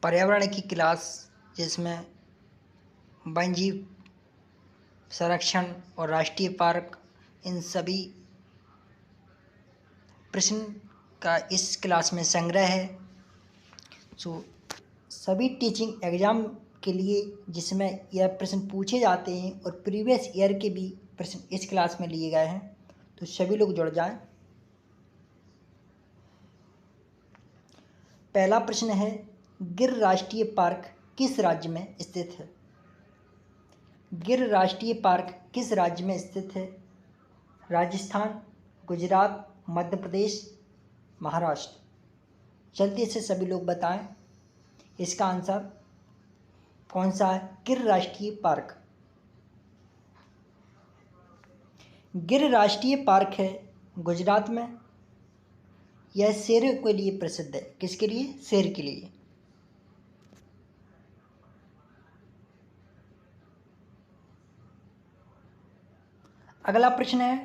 पर्यावरण की क्लास जिसमें वन्यजीव संरक्षण और राष्ट्रीय पार्क इन सभी प्रश्न का इस क्लास में संग्रह है। सभी टीचिंग एग्ज़ाम के लिए जिसमें यह प्रश्न पूछे जाते हैं और प्रीवियस ईयर के भी प्रश्न इस क्लास में लिए गए हैं, तो सभी लोग जुड़ जाएं। पहला प्रश्न है, गिर राष्ट्रीय पार्क किस राज्य में स्थित है? गिर राष्ट्रीय पार्क किस राज्य में स्थित है? राजस्थान, गुजरात, मध्य प्रदेश, महाराष्ट्र। जल्दी से सभी लोग बताएं इसका आंसर कौन सा है। गिर राष्ट्रीय पार्क, गिर राष्ट्रीय पार्क है गुजरात में। यह शेरों के लिए प्रसिद्ध है। किसके लिए? शेर के लिए। अगला प्रश्न है,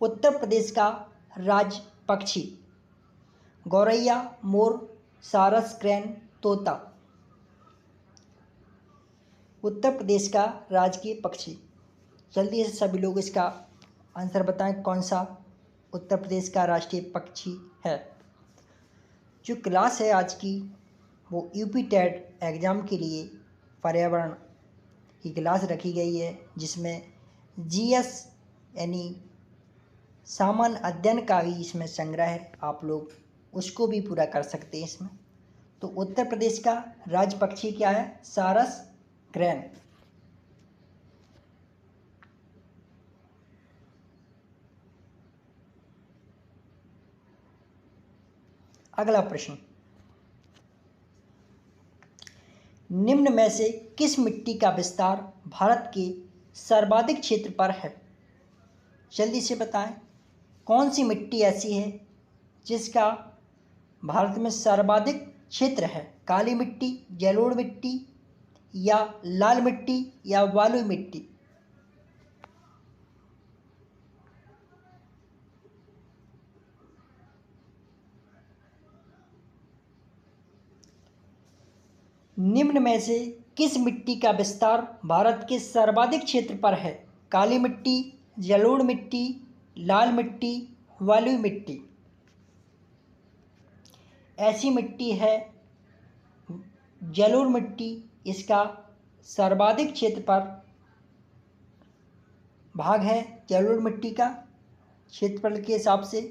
उत्तर प्रदेश का राज्य पक्षी? गौरैया, मोर, सारस, क्रेन, तोता। उत्तर प्रदेश का राजकीय पक्षी। जल्दी से सभी लोग इसका आंसर बताएं कौन सा उत्तर प्रदेश का राष्ट्रीय पक्षी है। जो क्लास है आज की वो यूपी टेट एग्ज़ाम के लिए पर्यावरण की क्लास रखी गई है, जिसमें जीएस यानी सामान्य अध्ययन का भी इसमें संग्रह है। आप लोग उसको भी पूरा कर सकते हैं इसमें। तो उत्तर प्रदेश का राज्य पक्षी क्या है? सारस, क्रेन। अगला प्रश्न, निम्न में से किस मिट्टी का विस्तार भारत के सर्वाधिक क्षेत्र पर है? जल्दी से बताएं कौन सी मिट्टी ऐसी है जिसका भारत में सर्वाधिक क्षेत्र है? काली मिट्टी, जलोढ़ मिट्टी या लाल मिट्टी या बलुई मिट्टी? निम्न में से किस मिट्टी का विस्तार भारत के सर्वाधिक क्षेत्र पर है? काली मिट्टी, जलोढ़ मिट्टी, लाल मिट्टी, बलुई मिट्टी। ऐसी मिट्टी है जलोढ़ मिट्टी, इसका सर्वाधिक क्षेत्र पर भाग है जलोढ़ मिट्टी का क्षेत्रफल के हिसाब से।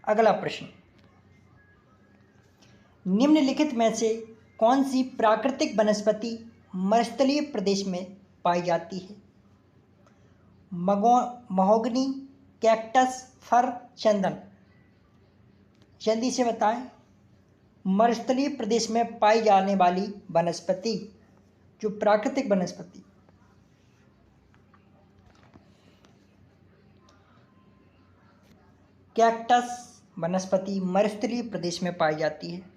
अगला प्रश्न, निम्नलिखित में से कौन सी प्राकृतिक वनस्पति मरुस्थलीय प्रदेश में पाई जाती है? महोगनी, कैक्टस, फर, चंदन। जल्दी से बताएं मरुस्थलीय प्रदेश में पाई जाने वाली वनस्पति, जो प्राकृतिक वनस्पति। कैक्टस वनस्पति मरुस्थलीय प्रदेश में पाई जाती है।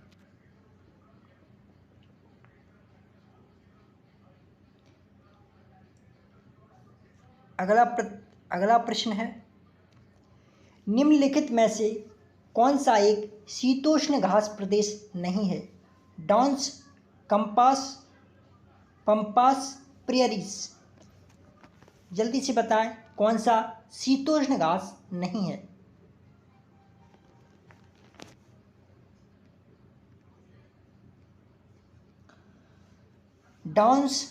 अगला प्रश्न है, निम्नलिखित में से कौन सा एक शीतोष्ण घास प्रदेश नहीं है? Downs, compass, pampas, prairies. जल्दी से बताएं कौन सा शीतोष्ण घास नहीं है। डाउन्स,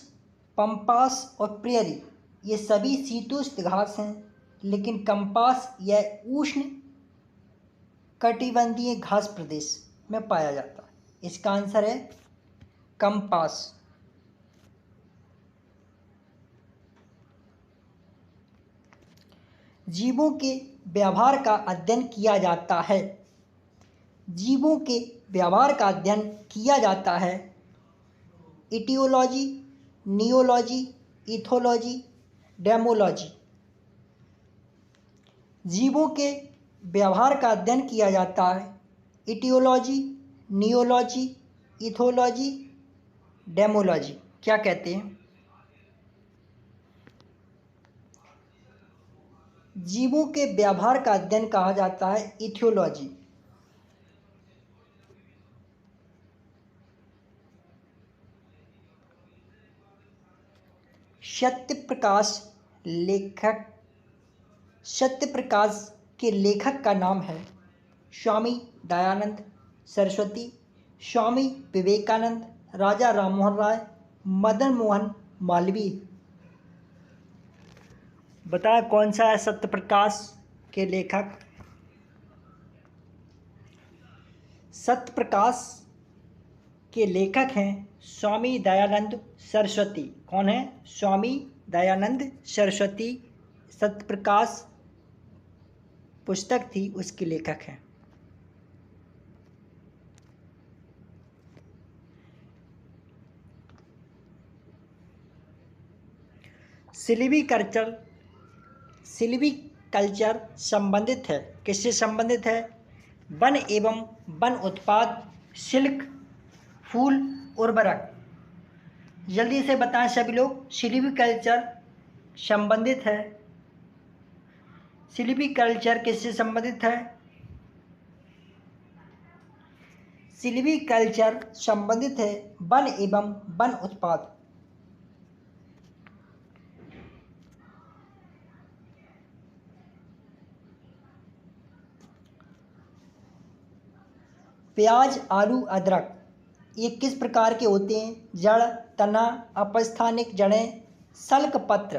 पंपास और प्रेयरी ये सभी शीतोष्ण घास हैं, लेकिन कंपास यह उष्ण कटिबंधीय घास प्रदेश में पाया जाता है। इसका आंसर है कंपास। जीवों के व्यवहार का अध्ययन किया जाता है। जीवों के व्यवहार का अध्ययन किया जाता है इटियोलॉजी, नियोलॉजी, इथोलॉजी, डेमोलॉजी। जीवों के व्यवहार का अध्ययन किया जाता है इटियोलॉजी, नियोलॉजी, इथोलॉजी, डेमोलॉजी। क्या कहते हैं? जीवों के व्यवहार का अध्ययन कहा जाता है इथियोलॉजी। सत्य प्रकाश के लेखक का नाम है स्वामी दयानंद सरस्वती, स्वामी विवेकानंद, राजा राममोहन राय, मदन मोहन मालवीय। बताएं कौन सा है सत्य प्रकाश के लेखक? सत्य प्रकाश के लेखक हैं स्वामी दयानंद सरस्वती। कौन है? स्वामी दयानंद सरस्वती। सत्य प्रकाश पुस्तक थी उसके लेखक हैं। सिल्वीकल्चर संबंधित है, किससे संबंधित है? वन एवं वन उत्पाद, सिल्क, फूल, उर्वरक। जल्दी से बताएं सभी लोग, सिल्वीकल्चर संबंधित है। सिल्वीकल्चर किससे संबंधित है? सिल्वीकल्चर संबंधित है वन एवं वन उत्पाद। प्याज, आलू, अदरक ये किस प्रकार के होते हैं? जड़, तना, अपस्थानिक जड़ें, सल्क पत्र।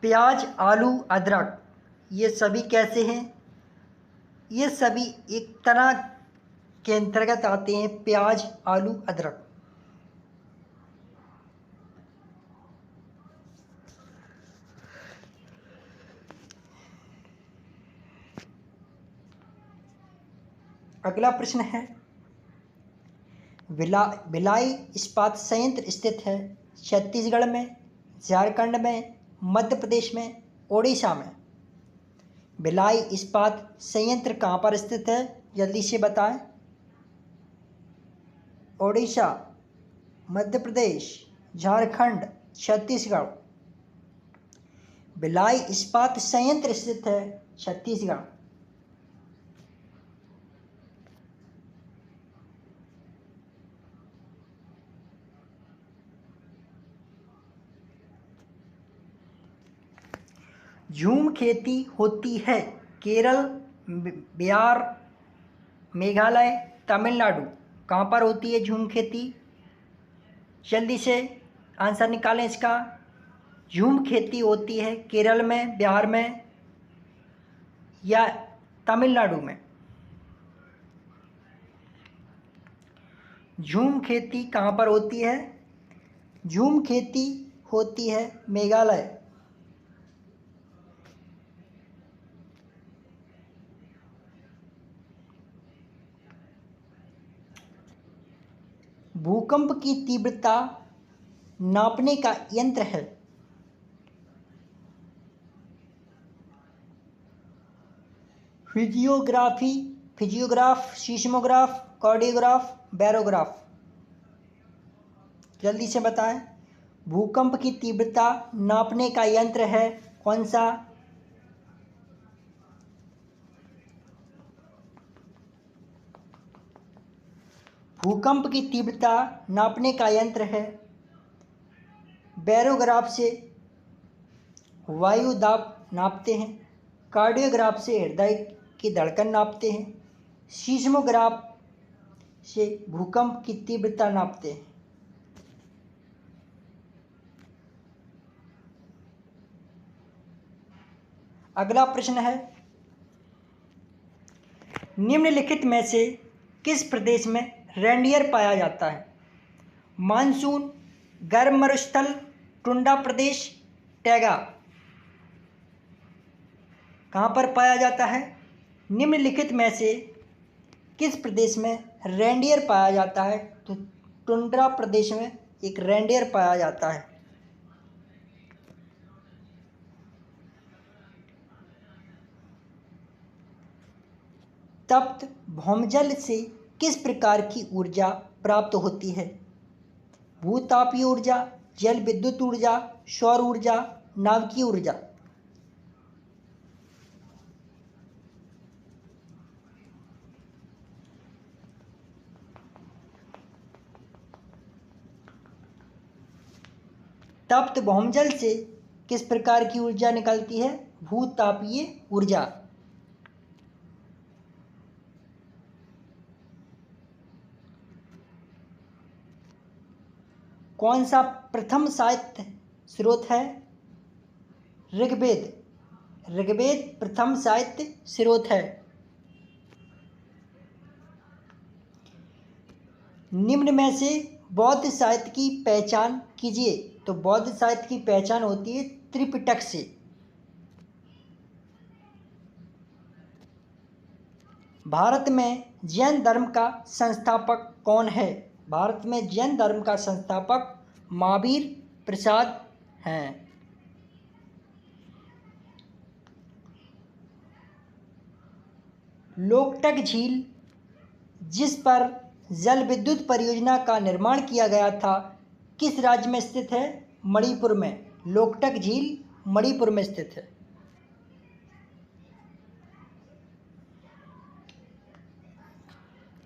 प्याज, आलू, अदरक ये सभी कैसे हैं? ये सभी एक तना के अंतर्गत आते हैं। प्याज, आलू, अदरक। अगला प्रश्न है, भिलाई इस्पात संयंत्र स्थित है छत्तीसगढ़ में, झारखंड में, मध्य प्रदेश में, ओडिशा में। भिलाई इस्पात संयंत्र कहाँ पर स्थित है? जल्दी से बताएं। ओडिशा, मध्य प्रदेश, झारखंड, छत्तीसगढ़। भिलाई इस्पात संयंत्र स्थित है छत्तीसगढ़। झूम खेती होती है केरल, बिहार, मेघालय, तमिलनाडु। कहाँ पर होती है झूम खेती? जल्दी से आंसर निकालें इसका। झूम खेती होती है केरल में, बिहार में या तमिलनाडु में। झूम खेती कहाँ पर होती है? झूम खेती होती है मेघालय। भूकंप की तीव्रता नापने का यंत्र है। फिजियोग्राफ, सीस्मोग्राफ, कार्डियोग्राफ, बैरोग्राफ। जल्दी से बताएं। भूकंप की तीव्रता नापने का यंत्र है कौन सा? भूकंप की तीव्रता नापने का यंत्र है बैरोग्राफ से वायु दाब नापते हैं, कार्डियोग्राफ से हृदय की धड़कन नापते हैं, सीस्मोग्राफ से भूकंप की तीव्रता नापते हैं। अगला प्रश्न है, निम्नलिखित में से किस प्रदेश में रेंडियर पाया जाता है? मानसून, गर्म मरुस्थल, टुंडा प्रदेश, टैगा। कहाँ पर पाया जाता है? निम्नलिखित में से किस प्रदेश में रेंडियर पाया जाता है? तो टुंड्रा प्रदेश में एक रेंडियर पाया जाता है। तप्त भौमजल से किस प्रकार की ऊर्जा प्राप्त होती है? भूतापीय ऊर्जा, जल विद्युत ऊर्जा, सौर ऊर्जा, नाभिकीय ऊर्जा। तप्त भौमजल से किस प्रकार की ऊर्जा निकलती है? भूतापीय ऊर्जा। कौन सा प्रथम साहित्य स्रोत है? ऋग्वेद। ऋग्वेद प्रथम साहित्य स्रोत है। निम्न में से बौद्ध साहित्य की पहचान कीजिए। तो बौद्ध साहित्य की पहचान होती है त्रिपिटक से। भारत में जैन धर्म का संस्थापक कौन है? भारत में जैन धर्म का संस्थापक महावीर प्रसाद हैं। लोकटक झील, जिस पर जल विद्युत परियोजना का निर्माण किया गया था, किस राज्य में स्थित है? मणिपुर में। लोकटक झील मणिपुर में स्थित है।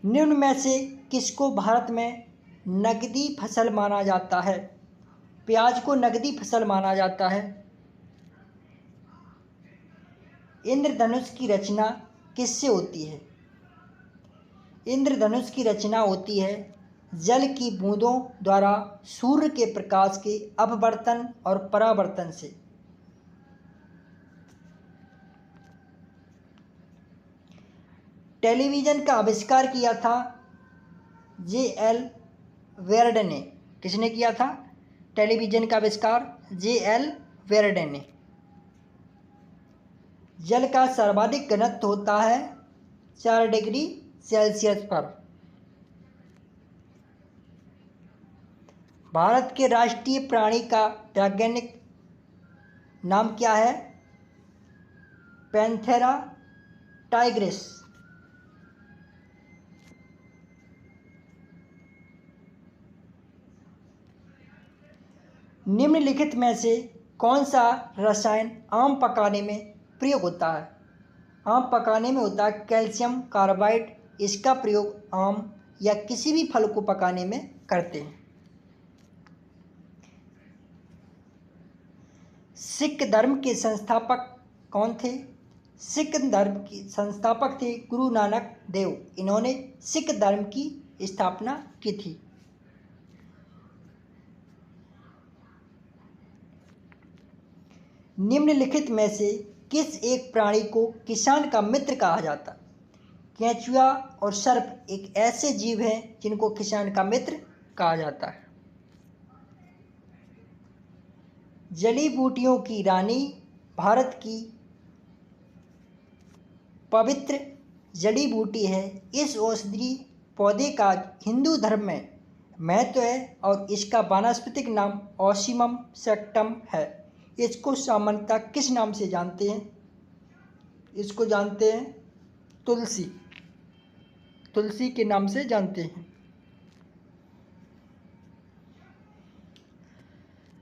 निम्न में से किसको भारत में नकदी फसल माना जाता है? प्याज को नकदी फसल माना जाता है। इंद्रधनुष की रचना किससे होती है? इंद्रधनुष की रचना होती है जल की बूंदों द्वारा सूर्य के प्रकाश के अपवर्तन और परावर्तन से। टेलीविज़न का आविष्कार किया था J.L. वेर्डे ने। किसने किया था टेलीविज़न का आविष्कार? J.L. वेर्डे ने। जल का सर्वाधिक घनत्व होता है 4 डिग्री सेल्सियस पर। भारत के राष्ट्रीय प्राणी का वैज्ञानिक नाम क्या है? Panthera Tigris. निम्नलिखित में से कौन सा रसायन आम पकाने में प्रयोग होता है? आम पकाने में होता है कैल्शियम कार्बाइड। इसका प्रयोग आम या किसी भी फल को पकाने में करते हैं। सिख धर्म के संस्थापक कौन थे? सिख धर्म के संस्थापक थे गुरु नानक देव। इन्होंने सिख धर्म की स्थापना की थी। निम्नलिखित में से किस एक प्राणी को किसान का मित्र कहा जाता है? केंचुआ और सर्प एक ऐसे जीव हैं जिनको किसान का मित्र कहा जाता है। जड़ी बूटियों की रानी भारत की पवित्र जड़ी बूटी है। इस औषधीय पौधे का हिंदू धर्म में महत्व है और इसका वानस्पतिक नाम ऑसीमम सेक्टम है। इसको सामान्यतः किस नाम से जानते हैं? इसको जानते हैं तुलसी। तुलसी के नाम से जानते हैं।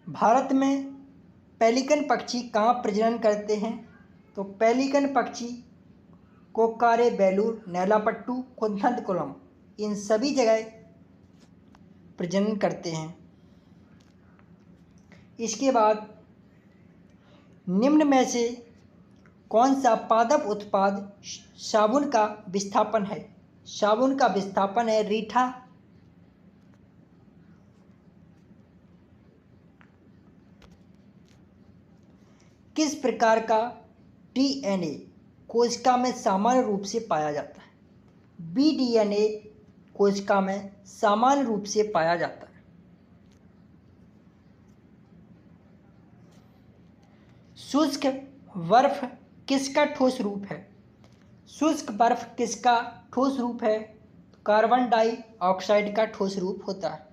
भारत में पेलिकन पक्षी कहाँ प्रजनन करते हैं? तो पेलिकन पक्षी कोक्कारे, बेलूर, नेलापट्टू, कुंथनकुलम इन सभी जगह प्रजनन करते हैं। इसके बाद निम्न में से कौन सा पादप उत्पाद साबुन का विस्थापन है? साबुन का विस्थापन है रीठा। किस प्रकार का DNA कोशिका में सामान्य रूप से पाया जाता है? BDNA कोशिका में सामान्य रूप से पाया जाता है। शुष्क बर्फ किसका ठोस रूप है? शुष्क बर्फ किसका ठोस रूप है? कार्बन डाइऑक्साइड का ठोस रूप होता है।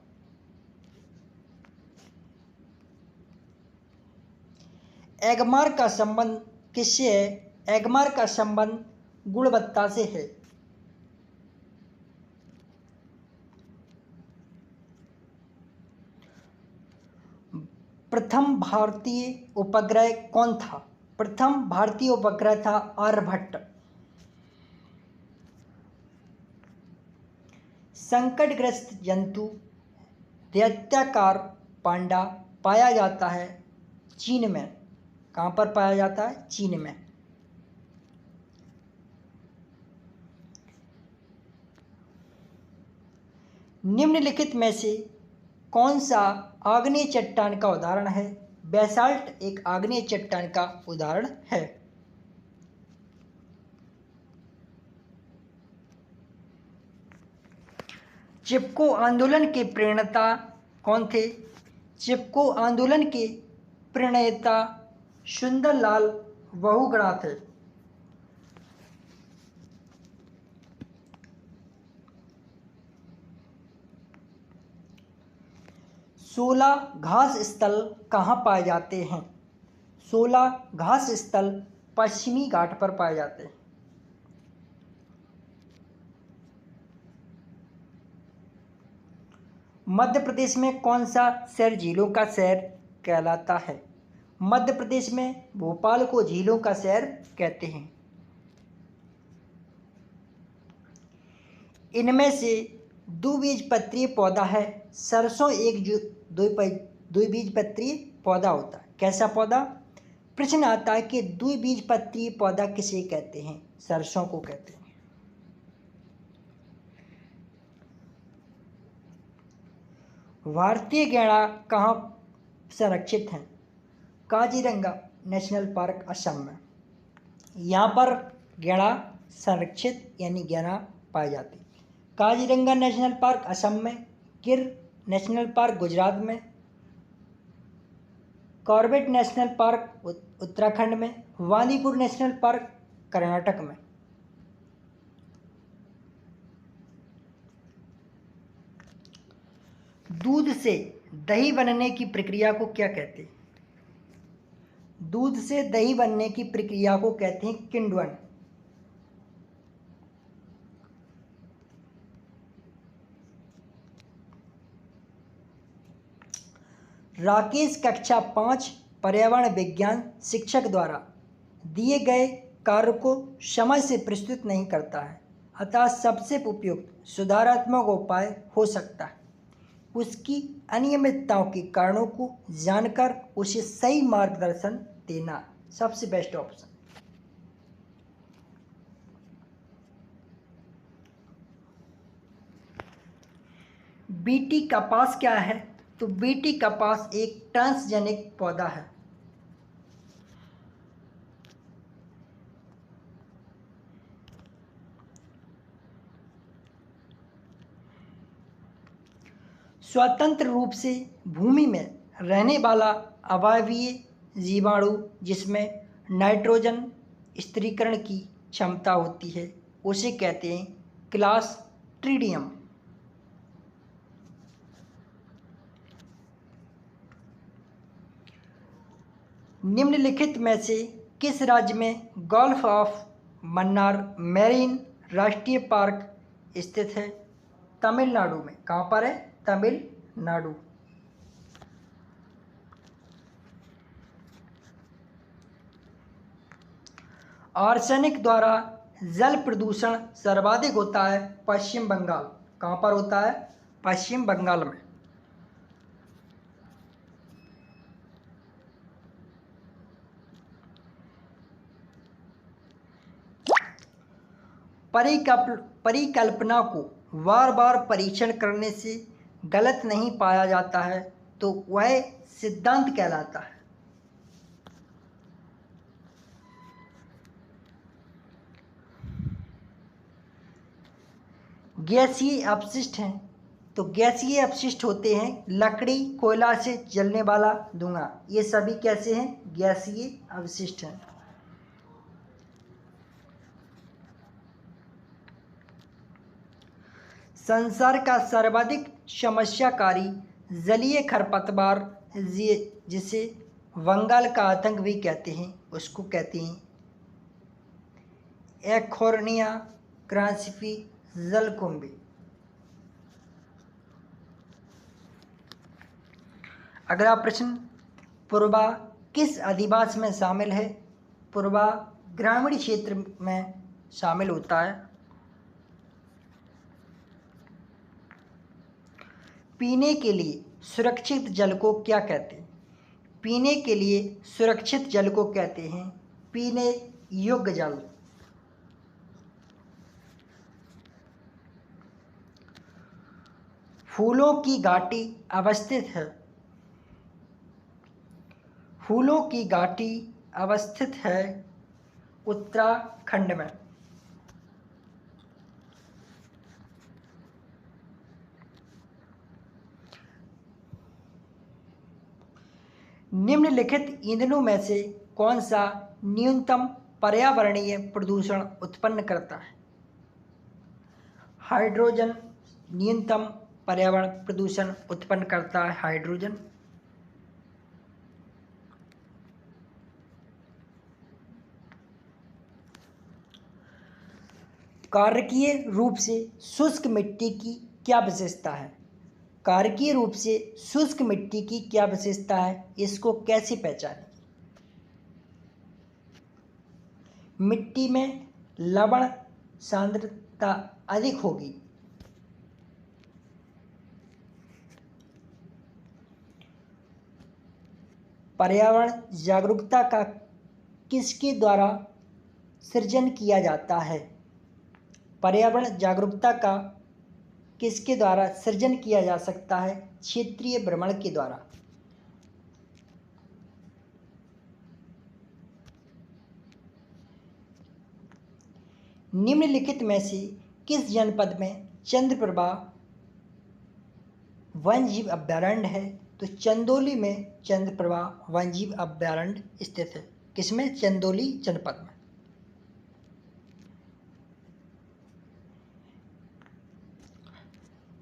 एगमार का संबंध किससे है? एगमार का संबंध गुणवत्ता से है। प्रथम प्रथम भारतीय उपग्रह कौन था? प्रथम भारतीय उपग्रह था आर्यभट्ट। संकटग्रस्त जंतु दैत्याकार पांडा पाया जाता है चीन में। कहाँ पर पाया जाता है? चीन में। निम्नलिखित में से कौन सा आग्नेय चट्टान का उदाहरण है? बेसाल्ट एक आग्नेय चट्टान का उदाहरण है। चिपको आंदोलन के प्रणेता कौन थे? चिपको आंदोलन के प्रणेता सुंदरलाल बहुगुणा थे। सोलह घास स्थल कहाँ पाए जाते हैं? 16 घास स्थल पश्चिमी घाट पर पाए जाते हैं। मध्य प्रदेश में कौन सा शहर झीलों का शहर कहलाता है? मध्य प्रदेश में भोपाल को झीलों का शहर कहते हैं। इनमें से द्विबीजपत्रीय पौधा है सरसों। एक जो द्विबीजपत्रीय पौधा होता है। कैसा पौधा? प्रश्न आता है कि द्विबीजपत्रीय पौधा किसे कहते हैं? सरसों को कहते हैं। भारतीय गैंडा कहाँ संरक्षित हैं? काजीरंगा नेशनल पार्क असम में। यहाँ पर गैंडा संरक्षित यानी गैंडा पाए जाते हैं। काजीरंगा नेशनल पार्क असम में, गिर नेशनल पार्क गुजरात में, कॉर्बेट नेशनल पार्क उत्तराखंड में, वानीपुर नेशनल पार्क कर्नाटक में। दूध से दही बनने की प्रक्रिया को क्या कहते हैं? दूध से दही बनने की प्रक्रिया को कहते हैं किण्वन। राकेश कक्षा 5 पर्यावरण विज्ञान शिक्षक द्वारा दिए गए कार्य को समय से प्रस्तुत नहीं करता है, अतः सबसे उपयुक्त सुधारात्मक उपाय हो सकता है उसकी अनियमितताओं के कारणों को जानकर उसे सही मार्गदर्शन देना। सबसे बेस्ट ऑप्शन। बीटी कपास क्या है? तो बीटी कपास एक ट्रांसजेनिक पौधा है। स्वतंत्र रूप से भूमि में रहने वाला अवायवीय जीवाणु जिसमें नाइट्रोजन स्थिरीकरण की क्षमता होती है उसे कहते हैं क्लास्ट्रीडियम। निम्नलिखित में से किस राज्य में गल्फ ऑफ मन्नार मैरीन राष्ट्रीय पार्क स्थित है? तमिलनाडु में। कहाँ पर है? तमिलनाडु। आर्सेनिक द्वारा जल प्रदूषण सर्वाधिक होता है पश्चिम बंगाल। कहाँ पर होता है? पश्चिम बंगाल में। परिकल्पना को बार बार परीक्षण करने से गलत नहीं पाया जाता है तो वह सिद्धांत कहलाता है। गैसीय अपशिष्ट हैं तो गैसीय अपशिष्ट होते हैं लकड़ी कोयला से जलने वाला धुआं। ये सभी कैसे हैं? गैसीय अपशिष्ट हैं। संसार का सर्वाधिक समस्याकारी जलीय खरपतवार जिसे बंगाल का आतंक भी कहते हैं उसको कहते हैं एखोर्निया क्रासिफी जलकुंभी। अगला प्रश्न, पूर्वा किस अधिवास में शामिल है? पूर्वा ग्रामीण क्षेत्र में शामिल होता है। पीने के लिए सुरक्षित जल को क्या कहते हैं? पीने के लिए सुरक्षित जल को कहते हैं पीने योग्य जल। फूलों की घाटी अवस्थित है। फूलों की घाटी अवस्थित है उत्तराखंड में। निम्नलिखित ईंधनों में से कौन सा न्यूनतम पर्यावरणीय प्रदूषण उत्पन्न करता है? हाइड्रोजन न्यूनतम पर्यावरण प्रदूषण उत्पन्न करता है। हाइड्रोजन। कार्बनिकीय रूप से शुष्क मिट्टी की क्या विशेषता है? कार्बनिकीय रूप से शुष्क मिट्टी की क्या विशेषता है? इसको कैसे पहचानें? मिट्टी में लवण सांद्रता अधिक होगी। पर्यावरण जागरूकता का किसके द्वारा सृजन किया जाता है? पर्यावरण जागरूकता का किसके द्वारा सृजन किया जा सकता है? क्षेत्रीय भ्रमण के द्वारा। निम्नलिखित में से किस जनपद में चंद्रप्रभा वन्यजीव अभयारण्य है? तो चंदौली में चंद्रप्रभा वन्यजीव अभयारण्य स्थित है। किसमें? चंदौली जनपद में।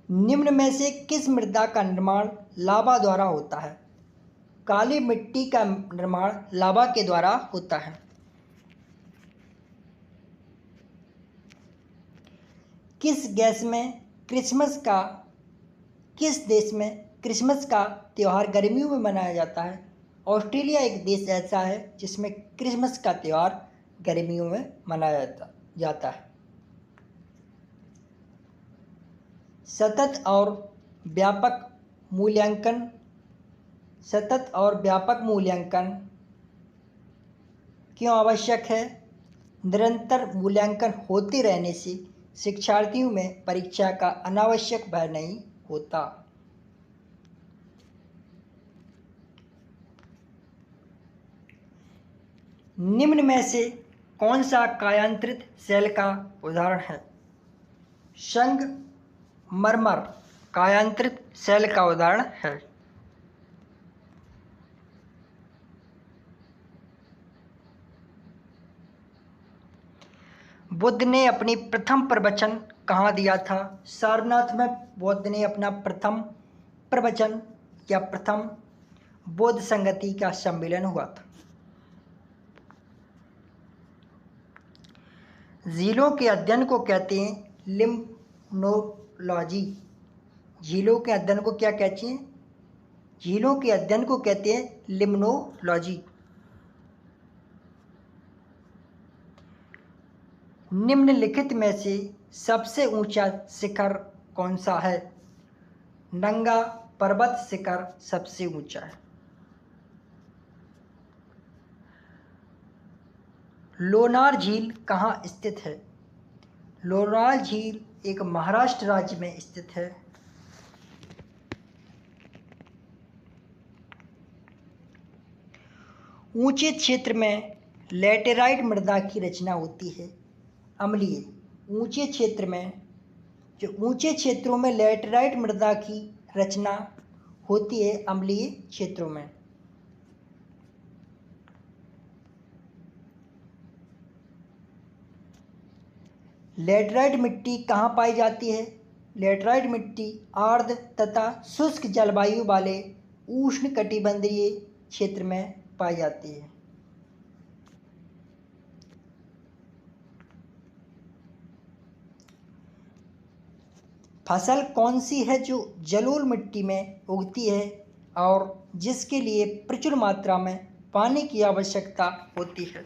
निम्न में से किस मृदा का निर्माण लावा द्वारा होता है? काली मिट्टी का निर्माण लावा के द्वारा होता है। किस देश में क्रिसमस का त्यौहार गर्मियों में मनाया जाता है? ऑस्ट्रेलिया एक देश ऐसा है जिसमें क्रिसमस का त्यौहार गर्मियों में मनाया जाता है। सतत और व्यापक मूल्यांकन क्यों आवश्यक है? निरंतर मूल्यांकन होते रहने से शिक्षार्थियों में परीक्षा का अनावश्यक भय नहीं होता। निम्न में से कौन सा कायांतरित सेल का उदाहरण है? संगमरमर कायांतरित सेल का उदाहरण है। बुद्ध ने अपनी प्रथम प्रवचन कहाँ दिया था? सारनाथ में बुद्ध ने अपना प्रथम प्रवचन या प्रथम बौद्ध संगति का सम्मेलन हुआ था। झीलों के अध्ययन को कहते हैं लिम्नोलॉजी। झीलों के अध्ययन को क्या कहते हैं? झीलों के अध्ययन को कहते हैं लिम्नोलॉजी। निम्नलिखित में से सबसे ऊंचा शिखर कौन सा है? नंगा पर्वत शिखर सबसे ऊंचा है। लोनार झील कहाँ स्थित है? लोनार झील एक महाराष्ट्र राज्य में स्थित है। ऊंचे क्षेत्र में लैटेराइट मृदा की रचना होती है अम्लीय। ऊंचे क्षेत्रों में लैटेराइट मृदा की रचना होती है अम्लीय क्षेत्रों में। लैटेराइट मिट्टी कहाँ पाई जाती है? लैटेराइट मिट्टी आर्द्र तथा शुष्क जलवायु वाले उष्णकटिबंधीय क्षेत्र में पाई जाती है। फसल कौन सी है जो जलोढ़ मिट्टी में उगती है? और जिसके लिए प्रचुर मात्रा में पानी की आवश्यकता होती है।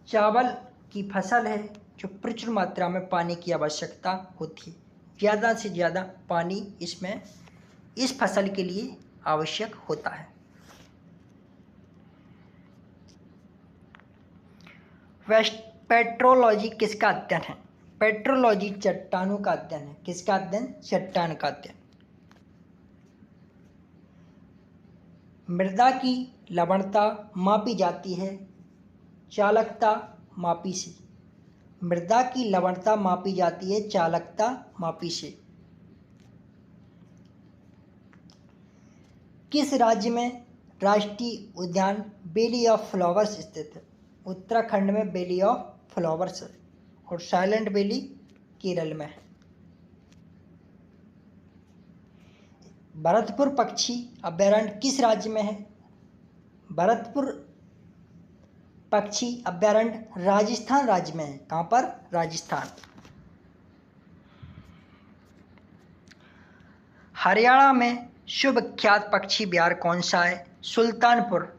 चावल की फसल है जो प्रचुर मात्रा में पानी की आवश्यकता होती है। ज़्यादा से ज़्यादा पानी इसमें इस फसल के लिए आवश्यक होता है। पेट्रोलॉजी किसका अध्ययन है? पेट्रोलॉजी चट्टानों का अध्ययन है। किसका अध्ययन? चट्टान का अध्ययन। मृदा की लवणता मापी जाती है चालकता मापी से। मृदा की लवणता मापी जाती है चालकता मापी से। किस राज्य में राष्ट्रीय उद्यान वैली ऑफ फ्लावर्स स्थित है? उत्तराखंड में वैली ऑफ फ्लावर्स और साइलेंट वैली केरल में है। भरतपुर पक्षी अभयारण्य किस राज्य में है? भरतपुर पक्षी अभयारण्य राजस्थान राज्य में है। कहाँ पर? राजस्थान। हरियाणा में सुविख्यात पक्षी विहार कौन सा है? सुल्तानपुर।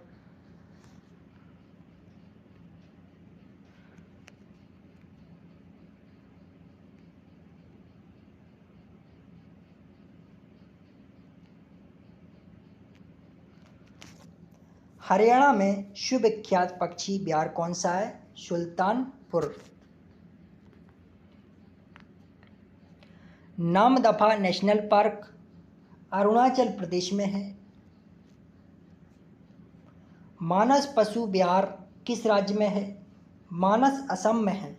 हरियाणा में सुविख्यात पक्षी विहार कौन सा है? सुल्तानपुर। नामदफा नेशनल पार्क अरुणाचल प्रदेश में है। मानस पशु विहार किस राज्य में है? मानस असम में है।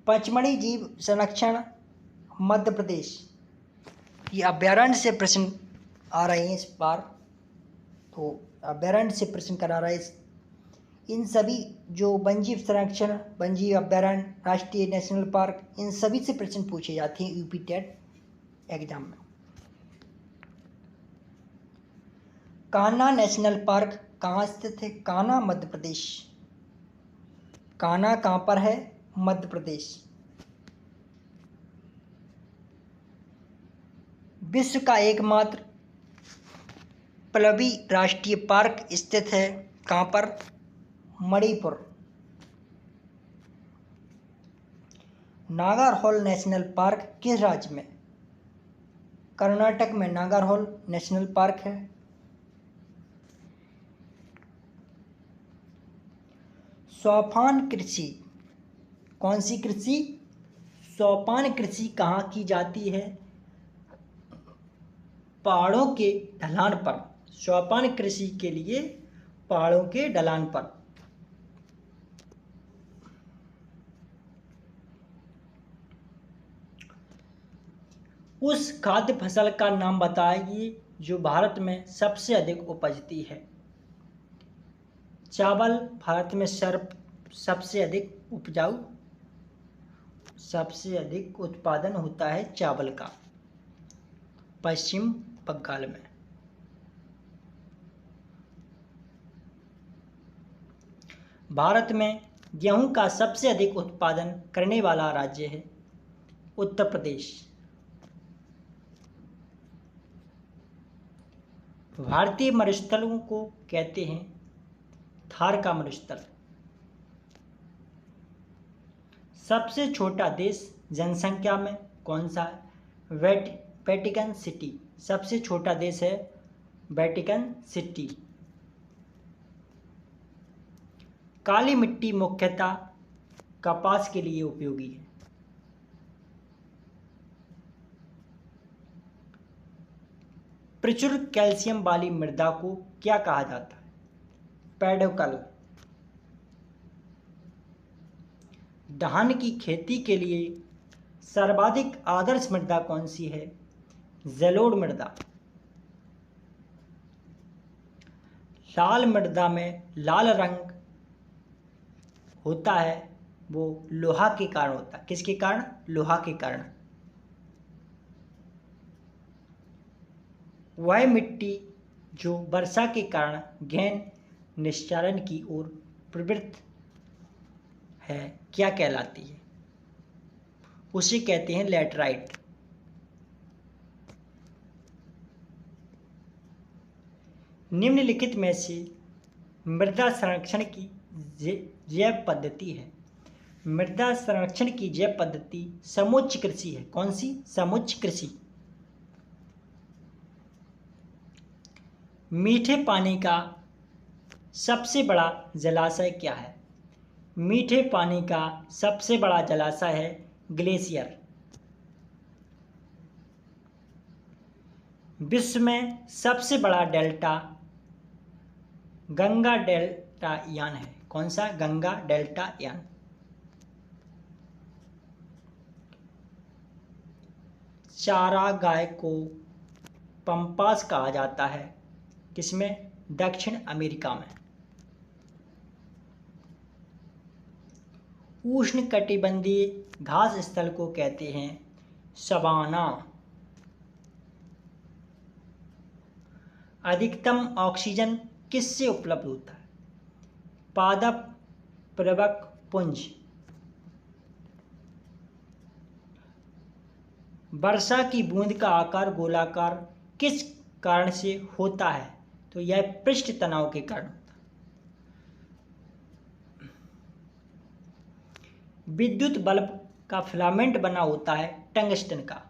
पचमढ़ी जीव संरक्षण मध्य प्रदेश, ये अभयारण्य से प्रश्न आ रहे हैं इस बार, तो अभयारण्य से प्रश्न करा रहा है। इन सभी जो वन्यजीव संरक्षण, वन्यजीव अभयारण्य, राष्ट्रीय नेशनल पार्क, इन सभी से प्रश्न पूछे जाते हैं यूपी टेट एग्जाम में। कान्हा नेशनल पार्क कहाँ स्थित है? कान्हा मध्य प्रदेश। कान्हा कहाँ पर है? मध्य प्रदेश। विश्व का एकमात्र पल्लवी राष्ट्रीय पार्क स्थित है कहाँ पर? मणिपुर। नागरहोल नेशनल पार्क किस राज्य में? कर्नाटक में नागरहोल नेशनल पार्क है। सोपान कृषि, कौन सी कृषि? सोपान कृषि कहाँ की जाती है? पहाड़ों के ढलान पर। सोपान कृषि के लिए पहाड़ों के ढलान पर। उस खाद्य फसल का नाम बताइए जो भारत में सबसे अधिक उपजती है। चावल भारत में सबसे अधिक उपजाऊ, सबसे अधिक उत्पादन होता है चावल का पश्चिम बंगाल में। भारत में गेहूं का सबसे अधिक उत्पादन करने वाला राज्य है उत्तर प्रदेश। भारतीय मरुस्थलों को कहते हैं थार का मरुस्थल। सबसे छोटा देश जनसंख्या में कौन सा है? Vatican city. सबसे छोटा देश है वेटिकन सिटी। काली मिट्टी मुख्यतः कपास के लिए उपयोगी है। प्रचुर कैल्शियम वाली मृदा को क्या कहा जाता है? पेडोकल। धान की खेती के लिए सर्वाधिक आदर्श मृदा कौन सी है? जलोढ़ मृदा। लाल मृदा में लाल रंग होता है, वो लोहा के कारण होता है। किसके कारण? लोहा के कारण। वह मिट्टी जो वर्षा के कारण गहन निस्तारण की ओर प्रवृत्त है क्या कहलाती है? उसे कहते हैं लैटराइट। निम्नलिखित में से मृदा संरक्षण की जैव पद्धति है। मृदा संरक्षण की जैव पद्धति समुच्च कृषि है। कौन सी? समुच्च कृषि। मीठे पानी का सबसे बड़ा जलाशय क्या है? मीठे पानी का सबसे बड़ा जलाशय है ग्लेशियर। विश्व में सबसे बड़ा डेल्टा गंगा डेल्टा यान है। कौन सा? गंगा डेल्टा यान। चारागाह को पंपास कहा जाता है। किसमें? दक्षिण अमेरिका में। उष्णकटिबंधीय घास स्थल को कहते हैं सवाना। अधिकतम ऑक्सीजन किससे उपलब्ध होता है? पादप प्लवक पुंज। वर्षा की बूंद का आकार गोलाकार किस कारण से होता है? तो यह पृष्ठ तनाव के कारण होता है। विद्युत बल्ब का फिलामेंट बना होता है टंगस्टन का।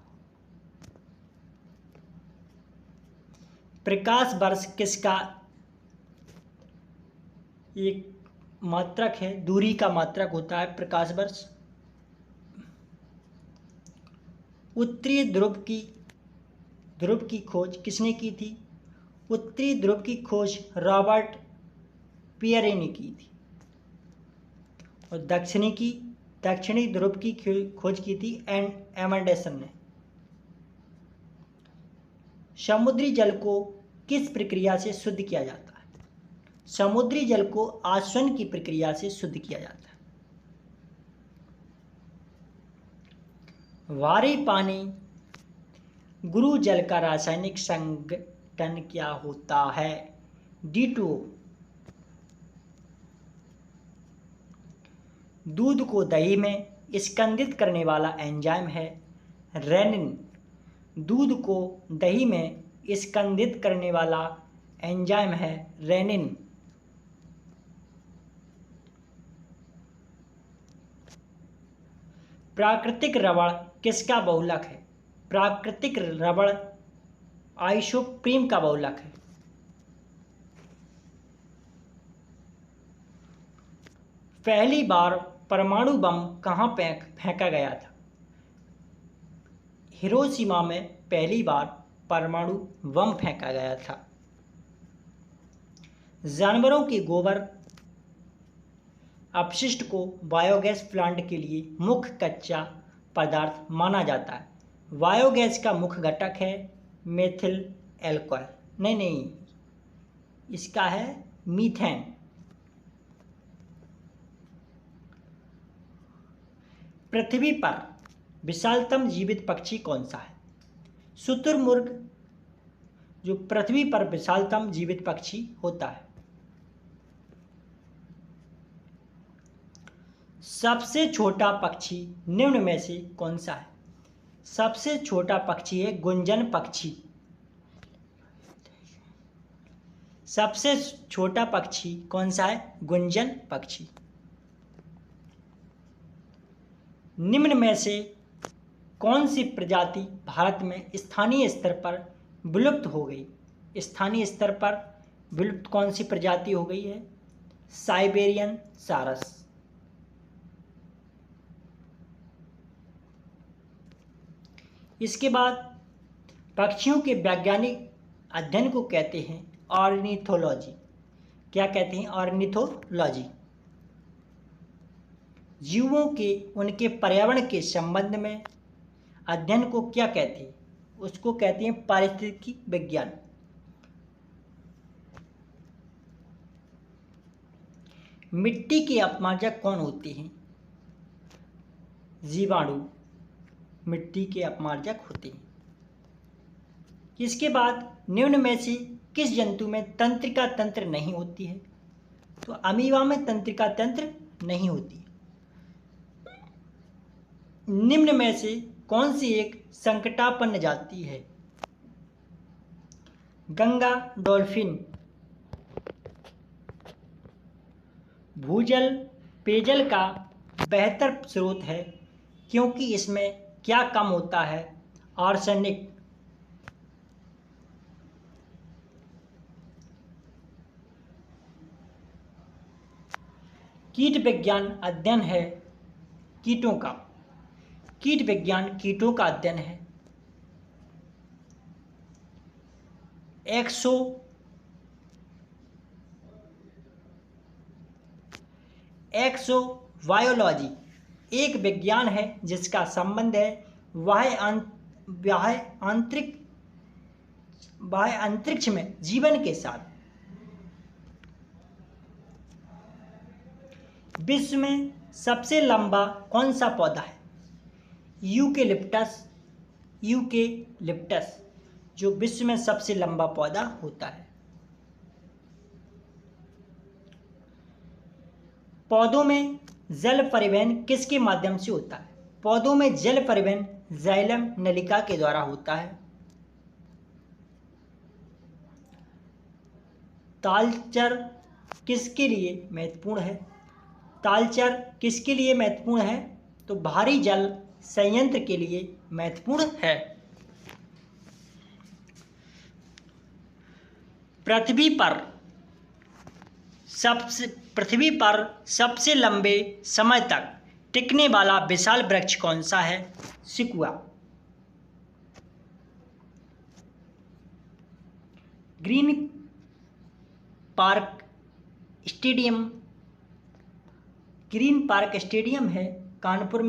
प्रकाश वर्ष किसका एक मात्रक है? दूरी का मात्रक होता है प्रकाश वर्ष। उत्तरी ध्रुव की खोज किसने की थी? उत्तरी ध्रुव की खोज रॉबर्ट पियरे ने की थी। और दक्षिणी ध्रुव की खोज की थी एमंडेसन ने। समुद्री जल को किस प्रक्रिया से शुद्ध किया जाता है? समुद्री जल को आसवन की प्रक्रिया से शुद्ध किया जाता है। भारी पानी गुरु जल का रासायनिक संघटन क्या होता है? D2O। दूध को दही में स्कंदित करने वाला एंजाइम है रेनिन। दूध को दही में स्कंदित करने वाला एंजाइम है रेनिन। प्राकृतिक रबड़ किसका बहुलक है? प्राकृतिक रबड़ आइसोप्रीन का बहुलक है। पहली बार परमाणु बम कहाँ फेंका गया था? हिरोशिमा में पहली बार परमाणु बम फेंका गया था। जानवरों के गोबर अपशिष्ट को बायोगैस प्लांट के लिए मुख्य कच्चा पदार्थ माना जाता है। बायोगैस का मुख्य घटक है मेथिल एल्कोहल। नहीं, इसका है मीथेन। पृथ्वी पर विशालतम जीवित पक्षी कौन सा है? शुतुरमुर्ग जो पृथ्वी पर विशालतम जीवित पक्षी होता है। सबसे छोटा पक्षी निम्न में से कौन सा है? सबसे छोटा पक्षी है गुंजन पक्षी। सबसे छोटा पक्षी कौन सा है? गुंजन पक्षी। निम्न में से कौन सी प्रजाति भारत में स्थानीय स्तर पर विलुप्त हो गई? स्थानीय स्तर पर विलुप्त कौन सी प्रजाति हो गई है? साइबेरियन सारस। इसके बाद पक्षियों के वैज्ञानिक अध्ययन को कहते हैं ऑर्निथोलॉजी। क्या कहते हैं? ऑर्निथोलॉजी। जीवों के उनके पर्यावरण के संबंध में अध्ययन को क्या कहते हैं? उसको कहते हैं पारिस्थितिकी विज्ञान। मिट्टी के अपमार्जक कौन होते हैं? जीवाणु मिट्टी के अपमार्जक होते हैं। इसके बाद निम्न में से किस जंतु में तंत्रिका तंत्र नहीं होती है? तो अमीबा में तंत्रिका तंत्र नहीं होती है। निम्न में से कौन सी एक संकटापन्न जाति है? गंगा डॉल्फिन भूजल पेयजल का बेहतर स्रोत है क्योंकि इसमें क्या कम होता है? आर्सेनिक। कीट विज्ञान अध्ययन है कीटों का। कीट विज्ञान कीटों का अध्ययन है। एक्सोबायोलॉजी एक विज्ञान है जिसका संबंध है बाह्य अंतरिक्ष में जीवन के साथ। विश्व में सबसे लंबा कौन सा पौधा है? यूकेलिप्टस जो विश्व में सबसे लंबा पौधा होता है। पौधों में जल परिवहन किसके माध्यम से होता है? पौधों में जल परिवहन जाइलम नलिका के द्वारा होता है। तालचर किसके लिए महत्वपूर्ण है? तालचर किसके लिए महत्वपूर्ण है? तो भारी जल संयंत्र के लिए महत्वपूर्ण है। पृथ्वी पर सबसे लंबे समय तक टिकने वाला विशाल वृक्ष कौन सा है? सिकुआ। ग्रीन पार्क स्टेडियम है कानपुर में।